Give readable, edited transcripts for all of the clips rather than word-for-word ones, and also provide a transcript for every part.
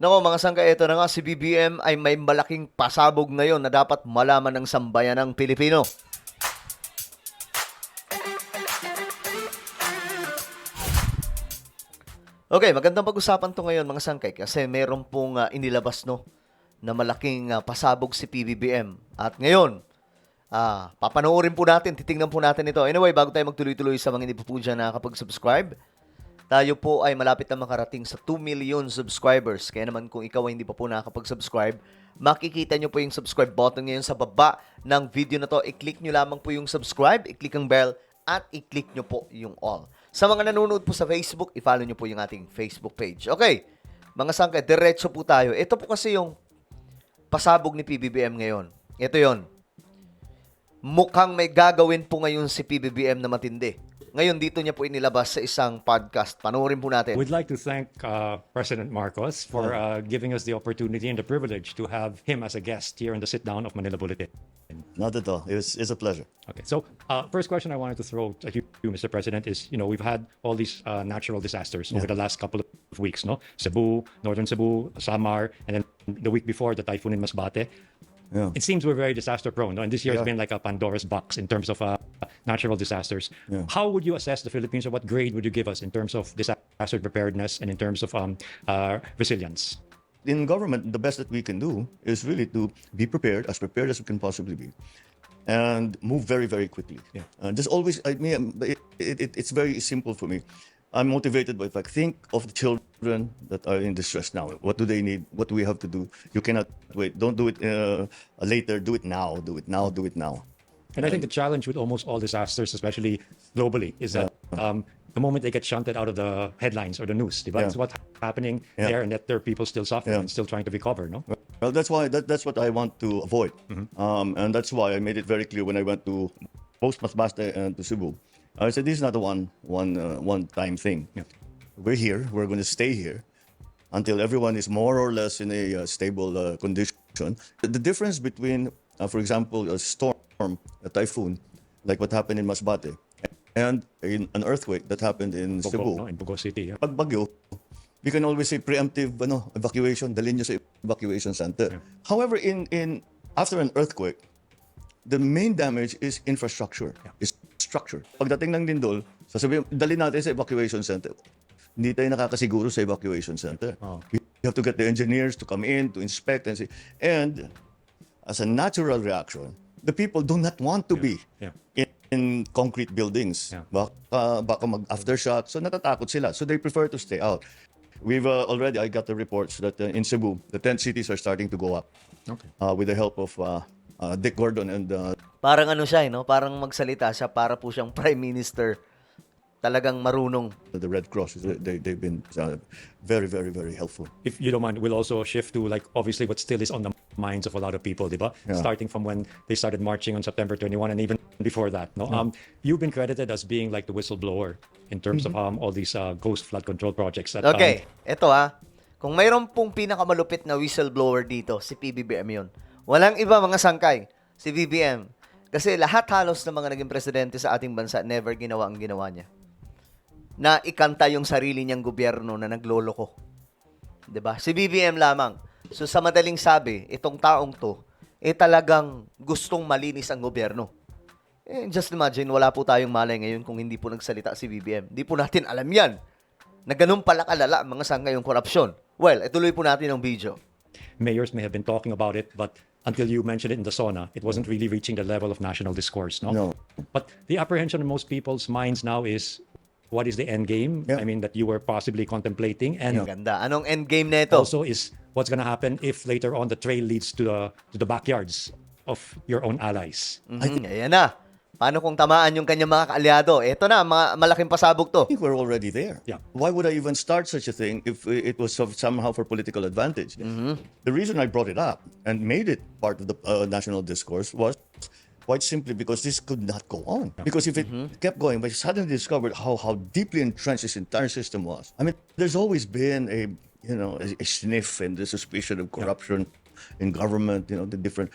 Nako mga sangka, ito na nga si BBM ay may malaking pasabog ngayon na dapat malaman ng sambayanang Pilipino. Okay, magandang pag-usapan to ngayon mga sangkay kasi meron pong inilabas no na malaking pasabog si PBBM. At ngayon, papanoorin po natin, titingnan po natin ito. Anyway, bago tayo magtuloy-tuloy sa mga hindi po dyan nakakapag-subscribe, tayo po ay malapit na makarating sa 2 million subscribers. Kaya naman kung ikaw ay hindi pa po nakakapag-subscribe, makikita nyo po yung subscribe button ngayon sa baba ng video na to. I-click nyo lamang po yung subscribe, i-click ang bell, at i-click nyo po yung all. Sa mga nanonood po sa Facebook, i-follow nyo po yung ating Facebook page. Okay, mga sangkay, diretso po tayo. Ito po kasi yung pasabog ni PBBM ngayon. Ito yon. Mukhang may gagawin po ngayon si PBBM na matindi. Ngayon, dito niya po inilabas sa isang podcast. Panoorin po natin. We'd like to thank President Marcos for giving us the opportunity and the privilege to have him as a guest here in the sit-down of Manila Bulletin. Not at all. It's a pleasure. Okay, so first question I wanted to throw at you, Mr. President, is, we've had all these natural disasters over the last couple of weeks, no? Cebu, Northern Cebu, Samar, and then the week before, the typhoon in Masbate. Yeah. It seems we're very disaster prone, no? And this year has Yeah. been like a Pandora's box in terms of natural disasters. Yeah. How would you assess the Philippines, or what grade would you give us in terms of disaster preparedness and in terms of resilience? In government, the best that we can do is really to be prepared as we can possibly be, and move very, very quickly. Yeah. Just always, it's very simple for me. I'm motivated by the fact, think of the children that are in distress now. What do they need? What do we have to do? You cannot wait. Don't do it later. Do it now. Do it now. Do it now. And I think the challenge with almost all disasters, especially globally, is that the moment they get shunted out of the headlines or the news, Yeah. it's what's happening Yeah. there, and that there are people still suffering Yeah. and still trying to recover, no? Well, that's why that's what I want to avoid, and that's why I made it very clear when I went to post Masbate and to Cebu. I said this is not a one time thing. Yeah. We're here. We're going to stay here until everyone is more or less in a stable condition. The difference between, for example, a storm, a typhoon, like what happened in Masbate, and an earthquake that happened in Bogo, Cebu. no? In Bogo City. Yeah. Pag bagyo, you can always say preemptive evacuation, dalhin nyo sa evacuation center. However, in after an earthquake, the main damage is infrastructure, is structure. Pagdating ng lindol, sasabihin, dalhin natin sa evacuation center. Hindi tayo nakakasiguro sa evacuation center. Oh. We have to get the engineers to come in, to inspect and see. And as a natural reaction, the people do not want to be Yeah. in concrete buildings. Yeah. Baka mag-aftershock. So natatakot sila. So they prefer to stay out. We've already, I got the reports that in Cebu, the tent cities are starting to go up Okay. with the help of Dick Gordon and Parang ano siya, no? Parang magsalita siya para po siyang Prime Minister. Talagang marunong. the Red Cross. They've been very, very, very helpful. If you don't mind, we'll also shift to, like, obviously what still is on the minds of a lot of people, di ba? Yeah. Starting from when they started marching on September 21 and even before that, no? You've been credited as being like the whistleblower in terms of all these ghost flood control projects that Okay, eto kung mayroon pong pinakamalupit na whistleblower dito, si PBBM yun. Walang iba mga sangkay, si BBM. Kasi lahat halos ng mga naging presidente sa ating bansa, never ginawa ang ginawa niya. Na ikanta yung sarili niyang gobyerno na nagloloko. 'Di ba? Si BBM lamang. So sa madaling sabi, itong taong to, talagang gustong malinis ang gobyerno. Just imagine, wala po tayong malay ngayon kung hindi po nagsalita si BBM. Hindi po natin alam yan. Na ganun pala kalala ang mga sangkay yung korupsyon. Well, ituloy po natin ang video. mayors may have been talking about it, but until you mentioned it in the SONA, it wasn't really reaching the level of national discourse, no? No. But the apprehension in most people's minds now is, what is the end game? Yeah. I mean, that you were possibly contemplating, and Ganda. Anong endgame na ito? also is what's going to happen if later on the trail leads to the backyards of your own allies. Ayan na. Paano kung tamaan yung kanyang mga kaalyado? Ito na, mga malaking pasabog to. I think we're already there. Yeah. Why would I even start such a thing if it was somehow for political advantage? The reason I brought it up and made it part of the national discourse was quite simply because this could not go on. Because if it kept going, we suddenly discovered how deeply entrenched this entire system was. I mean, there's always been a sniff and the suspicion of corruption in government. The different.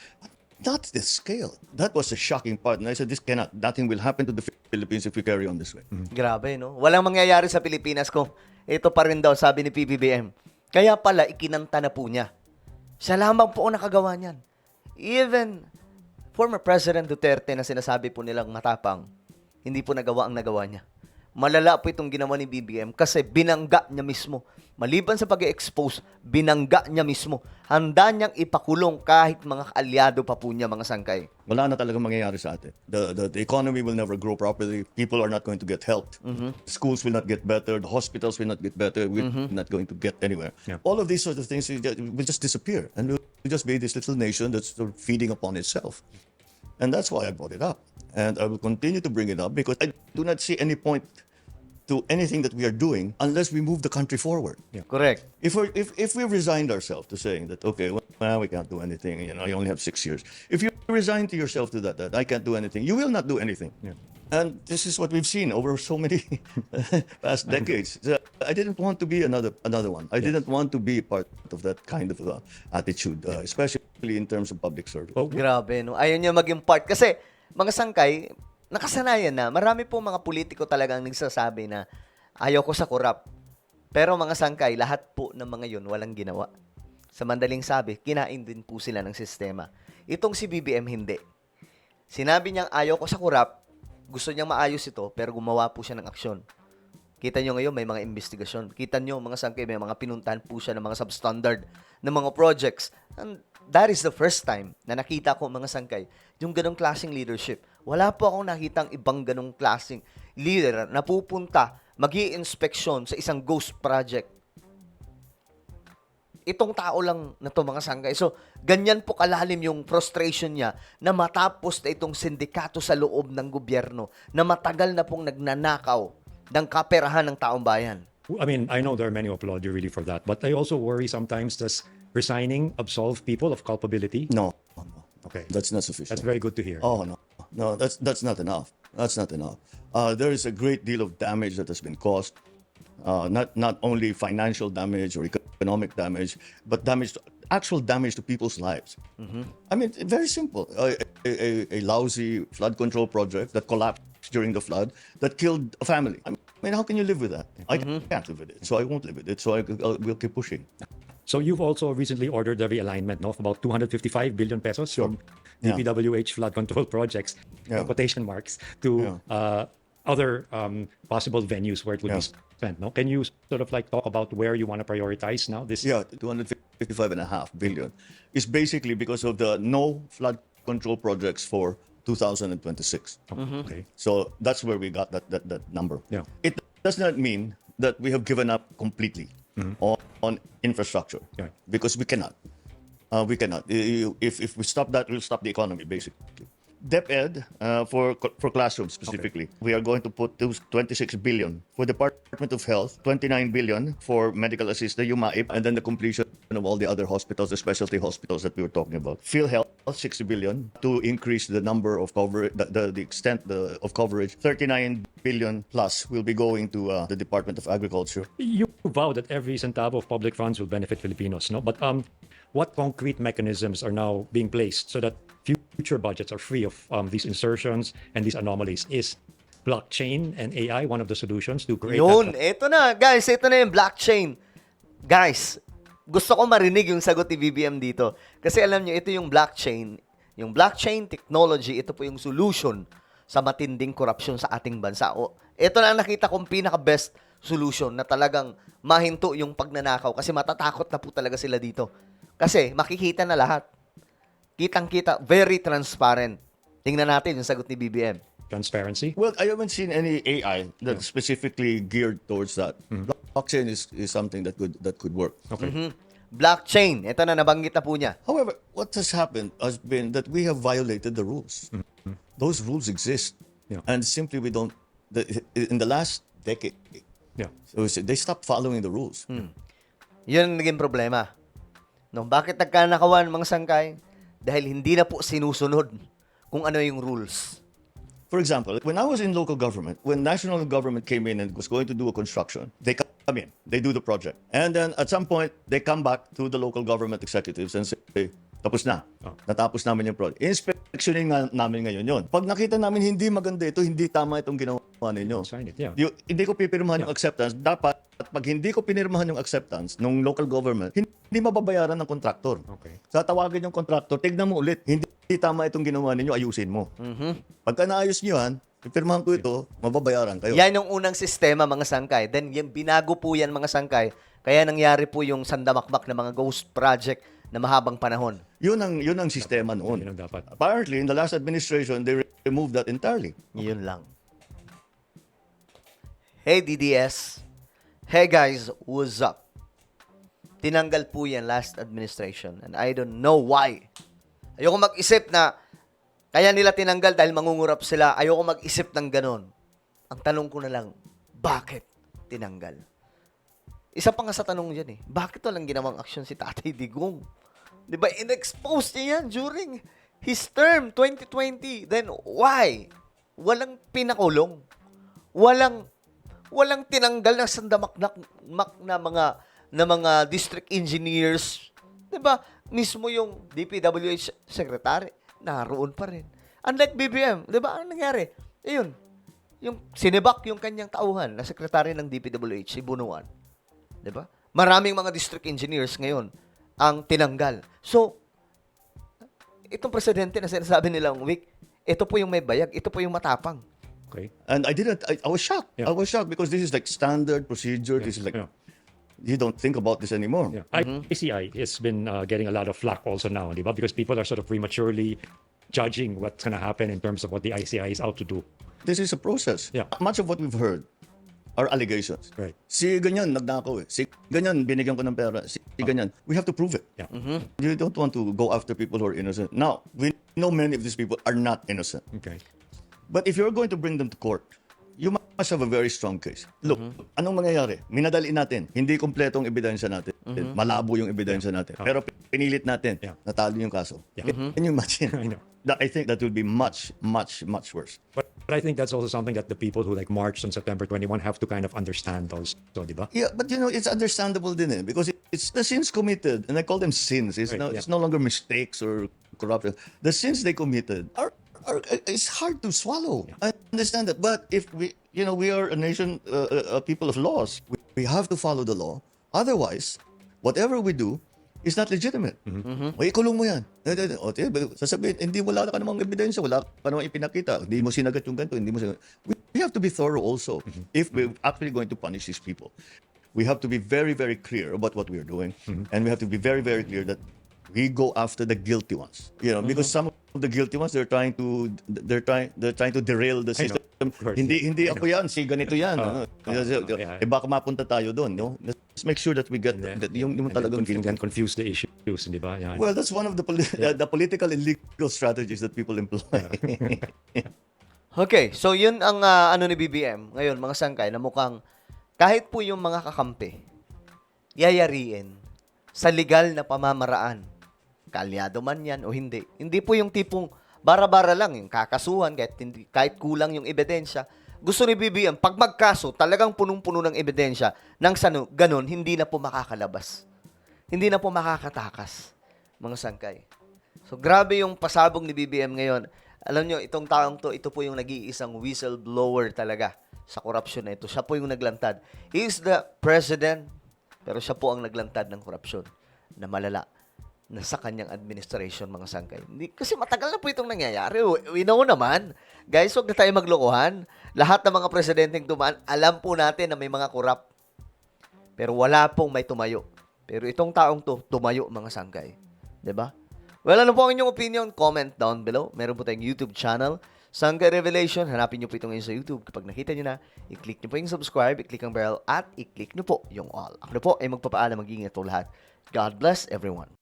Not this scale. That was the shocking part. And I said, nothing will happen to the Philippines if we carry on this way. Grabe, no? Walang mangyayari sa Pilipinas kung ito pa rin daw, sabi ni PBBM. Kaya pala, ikinanta na po niya. Siya lamang po ang nakagawa niyan. Even former President Duterte na sinasabi po nilang matapang, hindi po nagawa ang nagawa niya. Malala po itong ginawa ni BBM kasi binangga niya mismo. Maliban sa pag-expose, binangga niya mismo. Handa niyang ipakulong kahit mga kaalyado pa po niya, mga sangkay. Wala na talagang mangyayari sa atin. The economy will never grow properly. People are not going to get helped. Schools will not get better. The hospitals will not get better. We're not going to get anywhere. Yeah. All of these sorts of things will just disappear. And we'll just be this little nation that's sort of feeding upon itself. And that's why I brought it up. And I will continue to bring it up because I do not see any point to anything that we are doing unless we move the country forward. Correct. If we resigned ourselves to saying that, okay, well, we can't do anything, you know, you only have 6 years. If you resign to yourself to that I can't do anything, you will not do anything. Yeah. And this is what we've seen over so many past decades. So I didn't want to be another one. I didn't want to be part of that kind of attitude, especially in terms of public service. Well, Grabe, no? Ayaw niya maging part. Kasi, mga sangkay, nakasanayan na. Marami po mga politiko talagang nagsasabi na ayaw ko sa korap. Pero mga sangkay, lahat po ng mga yun walang ginawa. Sa mandaling sabi, kinain din po sila ng sistema. Itong si BBM hindi. Sinabi niyang ayaw ko sa korap, gusto niyang maayos ito, pero gumawa po siya ng aksyon. Kita nyo ngayon, may mga investigasyon. Kita nyo, mga sangkay, may mga pinuntahan po siya ng mga substandard ng mga projects. And that is the first time na nakita ko, mga sangkay, yung ganong klaseng leadership. Wala po akong nakitang ibang ganong klaseng leader na pupunta, mag-i-inspeksyon sa isang ghost project. Itong tao lang na to, mga sangkay. So, ganyan po kalalim yung frustration niya na matapos na itong sindikato sa loob ng gobyerno na matagal na pong nagnanakaw ng kaperahan ng taong bayan. I mean, I know there are many who applaud you really for that, but I also worry sometimes, does resigning absolve people of culpability? No, Okay. that's not sufficient. That's very good to hear. Oh no, that's not enough. That's not enough. There is a great deal of damage that has been caused, not only financial damage or economic damage, but actual damage to people's lives. I mean, very simple. A lousy flood control project that collapsed during the flood that killed a family. I mean, how can you live with that? I can't live with it, so I won't live with it. So we'll keep pushing. So you've also recently ordered the realignment, no, of about 255 billion pesos from Yeah. DPWH flood control projects, Yeah. quotation marks, to other possible venues where it would be spent. No, can you sort of like talk about where you want to prioritize now? This Yeah, 255.5 billion is basically because of the no flood control projects for 2026. Okay. So that's where we got that number. Yeah. It does not mean that we have given up completely on infrastructure, Yeah. because we cannot. We cannot. If we stop that, we'll stop the economy, basically. DepEd, for classrooms specifically, we are going to put 26 billion for Department of Health, 29 billion for medical assistance, UMAIP, and then the completion of all the other hospitals, the specialty hospitals that we were talking about. PhilHealth, 60 billion to increase the number of coverage, the extent of coverage. 39 billion plus will be going to the Department of Agriculture. You vow that every centavo of public funds will benefit Filipinos, no? But what concrete mechanisms are now being placed so that future budgets are free of these insertions and these anomalies? Is blockchain and AI one of the solutions to create Yun, that? eto na. Guys, eto na yung blockchain. Guys, gusto ko marinig yung sagot ni BBM dito. Kasi alam nyo, ito yung blockchain. Yung blockchain technology, ito po yung solution sa matinding korupsyon sa ating bansa. O, ito na ang nakita kong pinaka-best solution na talagang mahinto yung pagnanakaw kasi matatakot na po talaga sila dito. Kasi makikita na lahat. Kitang-kita, very transparent. Tingnan natin yung sagot ni BBM. Transparency? Well, I haven't seen any AI that's specifically geared towards that. Blockchain is something that could work. Okay. Blockchain, ito na nabanggit na po niya. However, what has happened has been that we have violated the rules. Those rules exist, Yeah. and simply we don't. In the last decade, Yeah. so they stopped following the rules. Yun ang naging problema. No, bakit nagkanakawan mga sangkay? Dahil hindi na po sinusunod kung ano yung rules. For example, when I was in local government, when national government came in and was going to do a construction, they come in, they do the project. And then at some point, they come back to the local government executives and say, Tapos na. Oh. Natapos namin yung project. Inspectionin nga namin ngayon yun. Pag nakita namin hindi maganda ito, hindi tama itong ginawa ninyo. Sign it, yeah. Hindi ko pipirmahan yung acceptance. Dapat, pag hindi ko pinirmahan yung acceptance ng local government, hindi mababayaran ng contractor. Okay. Sa tawagin yung contractor, tignan mo ulit. Hindi tama itong ginawa ninyo, ayusin mo. Pagka naayos nyo yan, pipirmahan ko ito, mababayaran kayo. Yan yung unang sistema, mga sangkay. Then, yung binago po yan, mga sangkay. Kaya nangyari po yung sandamakmak na mga ghost project na mahabang panahon. Yun ang sistema noon. Yun ang dapat. Apparently, in the last administration, they removed that entirely. Yun lang. Hey, DDS. Hey, guys. What's up? Tinanggal po yan last administration. And I don't know why. Ayoko mag-isip na kaya nila tinanggal dahil mangungurap sila. Ayoko mag-isip ng ganon. Ang tanong ko na lang, bakit tinanggal? Isa pa nga sa tanong dyan eh, bakit walang ginawang aksyon si Tatay Digong? Di ba, in-expose niya yan during his term, 2020. Then, why? Walang pinakulong. Walang tinanggal na sandamaknak na mga district engineers. Di ba? Mismo yung DPWH secretary, naroon pa rin. Unlike BBM, di ba? Ang nangyari? Ayun, yung sinibak yung kanyang tauhan na sekretary ng DPWH, si Bunuan. Di ba? Maraming mga district engineers ngayon ang tinanggal. So, itong presidente na sinasabi nilang weak, ito po yung may bayag, ito po yung matapang. Okay. And I was shocked. Yeah. I was shocked because this is like standard procedure. This is like, Yeah. you don't think about this anymore. Yeah. ICI has been getting a lot of flack also now, di ba? Because people are sort of prematurely judging what's going to happen in terms of what the ICI is out to do. This is a process. Yeah. Much of what we've heard are allegations. Right. Si ganyan, nagnakaw eh. Si ganyan, binigyan ko ng pera. Si ganyan. We have to prove it. Yeah. You don't want to go after people who are innocent. Now, we know many of these people are not innocent. Okay. But if you're going to bring them to court, you must have a very strong case. Look, anong mangyayari? Minadali natin. Hindi kompletong ebidensya natin. Malabo yung ebidensya natin. Pero pinilit natin. Yeah. Natalo yung kaso. Yeah. Can you imagine? I know. I think that will be much, much, much worse. But I think that's also something that the people who like marched on September 21 have to kind of understand also, di ba? Yeah, but it's understandable din eh, because it's the sins committed, and I call them sins. It's Right, it's no longer mistakes or corruption. The sins they committed are it's hard to swallow. I understand that, but if we are a nation, a people of laws, we have to follow the law. Otherwise, whatever we do is not legitimate. May ikulong mo yan. O, sasabihin, hindi wala ka namang ebidensya, wala ka namang ipinakita, hindi mo sinagat yung ganito, hindi mo sinagat. We have to be thorough also if we're actually going to punish these people. We have to be very, very clear about what we are doing, and we have to be very, very clear that we go after the guilty ones. Because some of the guilty ones they're trying to derail the system. course. Hindi ako yan, si ganito yan. yeah. Baka mapunta tayo doon, no? Let's make sure that we get that yung talagang And then guilty. confuse the issues, di ba? Yeah. Well, that's one of the the political and legal strategies that people employ. Okay, so yun ang ano ni BBM ngayon, mga sangkay, na mukhang kahit po yung mga kakampi, yayariin sa legal na pamamaraan. Kalyado man yan o hindi. Hindi po yung tipong bara-bara lang, yung kakasuhan, kahit kulang yung ebidensya. Gusto ni BBM, pag magkaso, talagang punong-puno ng ebidensya, nang ganun, hindi na po makakalabas. Hindi na po makakatakas, mga sangkay. So, grabe yung pasabog ni BBM ngayon. Alam nyo, itong taong to, ito po yung nag-iisang whistleblower talaga sa korupsyon na ito. Siya po yung naglantad. He is the president, pero siya po ang naglantad ng korupsyon na malala na sa kanyang administration, mga sangkay. Kasi matagal na po itong nangyayari. We know naman. Guys, huwag na tayo maglokohan. Lahat ng mga presidenteng dumaan, alam po natin na may mga korap. Pero wala pong may tumayo. Pero itong taong to, tumayo, mga sangkay. 'Di ba? Well, ano po ang inyong opinion? Comment down below. Meron po tayong YouTube channel, Sangkay Revelation. Hanapin nyo po ito ngayon sa YouTube. Kapag nakita nyo na, i-click nyo po yung subscribe, i-click ang bell, at i-click nyo po yung all. Ako na po ay magpapaalam, mag-ingat po lahat. God bless everyone.